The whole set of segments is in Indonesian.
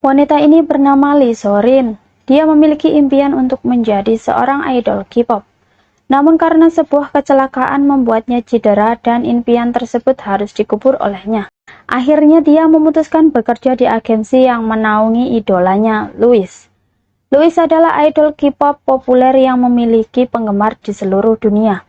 Wanita ini bernama Lee Sorin. Dia memiliki impian untuk menjadi seorang idol K-pop. Namun karena sebuah kecelakaan membuatnya cedera dan impian tersebut harus dikubur olehnya. Akhirnya dia memutuskan bekerja di agensi yang menaungi idolanya, Louis. Louis adalah idol K-pop populer yang memiliki penggemar di seluruh dunia.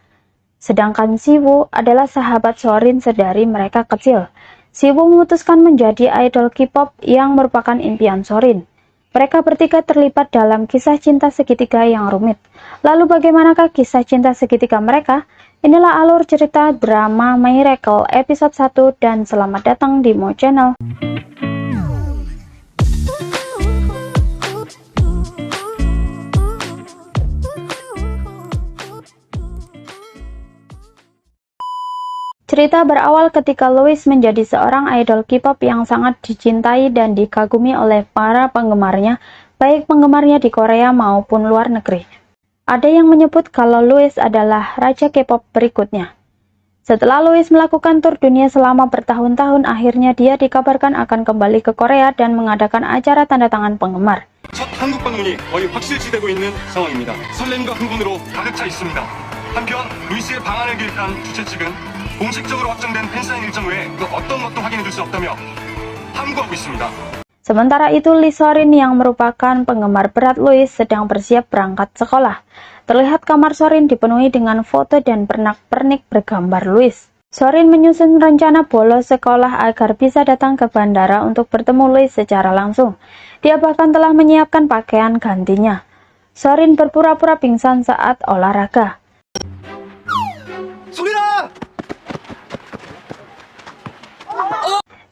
Sedangkan Siwoo adalah sahabat Sorin sedari mereka kecil. Siwoo memutuskan menjadi idol K-pop yang merupakan impian Sorin. Mereka bertiga terlibat dalam kisah cinta segitiga yang rumit. Lalu bagaimanakah kisah cinta segitiga mereka? Inilah alur cerita drama Miracle episode 1 dan selamat datang di Mo Channel. Cerita berawal ketika Louis menjadi seorang idol K-pop yang sangat dicintai dan dikagumi oleh para penggemarnya, baik penggemarnya di Korea maupun luar negeri. Ada yang menyebut kalau Louis adalah raja K-pop berikutnya. Setelah Louis melakukan tur dunia selama bertahun-tahun, akhirnya dia dikabarkan akan kembali ke Korea dan mengadakan acara tanda tangan penggemar. 첫 한국 방문이 거의 확실시되고 있는 상황입니다. 설렘과 흥분으로 가득 차 있습니다. 한편 루이스의 방한을 기획한 주최 측은 공식적으로 확정된 팬사인 일정 외에 그 어떤 것도 확인해줄 수 없다며 함구하고 있습니다. Sementara itu, Lee Sorin yang merupakan penggemar berat Louis sedang bersiap berangkat sekolah. Terlihat kamar Sorin dipenuhi dengan foto dan pernak-pernik bergambar Louis. Sorin menyusun rencana bolos sekolah agar bisa datang ke bandara untuk bertemu Louis secara langsung. Dia bahkan telah menyiapkan pakaian gantinya. Sorin berpura-pura pingsan saat olahraga.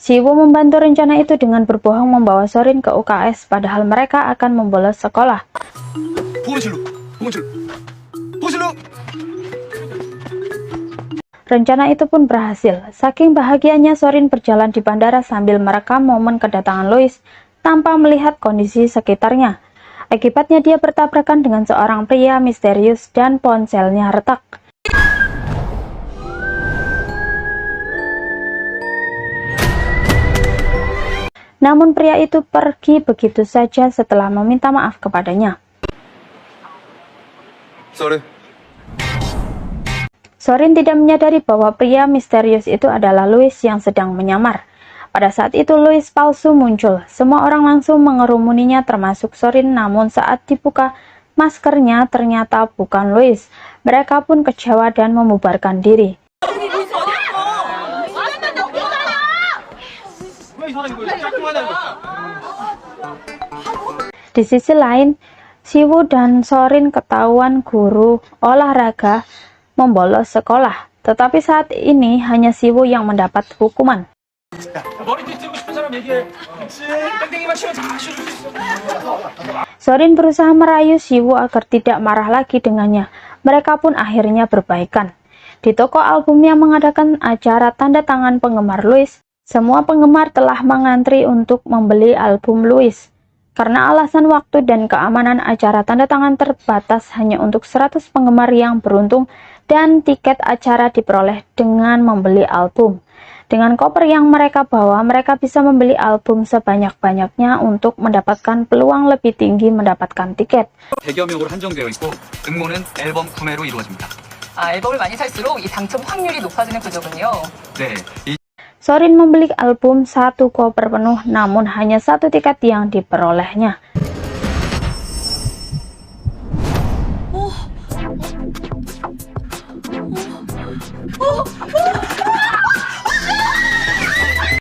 Siwoo membantu rencana itu dengan berbohong membawa Sorin ke UKS, padahal mereka akan membolos sekolah. Rencana itu pun berhasil. Saking bahagianya Sorin berjalan di bandara sambil merekam momen kedatangan Louis tanpa melihat kondisi sekitarnya. Akibatnya dia bertabrakan dengan seorang pria misterius dan ponselnya retak. Namun pria itu pergi begitu saja setelah meminta maaf kepadanya. Sorin tidak menyadari bahwa pria misterius itu adalah Louis yang sedang menyamar. Pada saat itu Louis palsu muncul. Semua orang langsung mengerumuninya termasuk Sorin, namun saat dibuka maskernya ternyata bukan Louis. Mereka pun kecewa dan membubarkan diri. Di sisi lain, Siwoo dan Sorin ketahuan guru olahraga membolos sekolah. Tetapi saat ini hanya Siwoo yang mendapat hukuman. Sorin berusaha merayu Siwoo agar tidak marah lagi dengannya. Mereka pun akhirnya berbaikan. Di toko album yang mengadakan acara tanda tangan penggemar Louis, semua penggemar telah mengantri untuk membeli album Louis. Karena alasan waktu dan keamanan, acara tanda tangan terbatas hanya untuk 100 penggemar yang beruntung dan tiket acara diperoleh dengan membeli album. Dengan koper yang mereka bawa, mereka bisa membeli album sebanyak-banyaknya untuk mendapatkan peluang lebih tinggi mendapatkan tiket. 100여 명으로 한정되어 있고 응모는 앨범 구매로 이루어집니다. 앨범을 많이 살수록 이 당첨 확률이 높아지는 구조군요. 네. Sorin membeli album 1 koper penuh, namun hanya 1 tiket yang diperolehnya.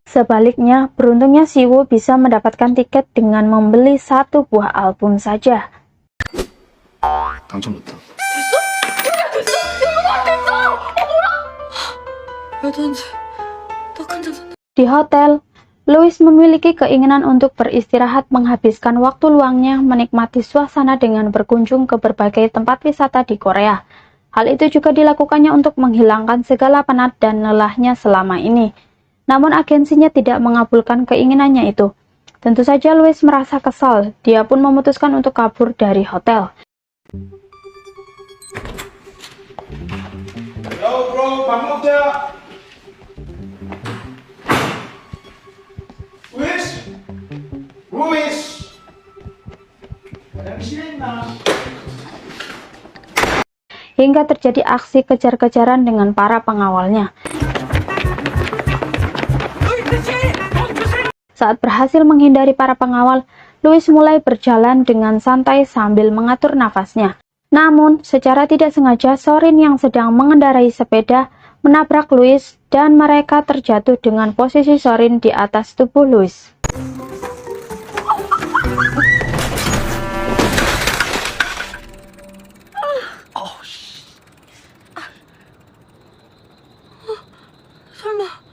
Sebaliknya, beruntungnya Siwoo bisa mendapatkan tiket dengan membeli 1 buah album saja. 당첨됐다. Di hotel, Louis memiliki keinginan untuk beristirahat, menghabiskan waktu luangnya menikmati suasana dengan berkunjung ke berbagai tempat wisata di Korea. Hal itu juga dilakukannya untuk menghilangkan segala penat dan lelahnya selama ini. Namun agensinya tidak mengabulkan keinginannya itu. Tentu saja Louis merasa kesal. Dia pun memutuskan untuk kabur dari hotel. Yo bro, 밥 먹자. Louis? Luis! Walang na. Hingga terjadi aksi kejar-kejaran dengan para pengawalnya. Saat berhasil menghindari para pengawal, Luis mulai berjalan dengan santai sambil mengatur nafasnya. Namun, secara tidak sengaja Sorin yang sedang mengendarai sepeda menabrak Luis dan mereka terjatuh dengan posisi Sorin di atas tubuh Luis. 설마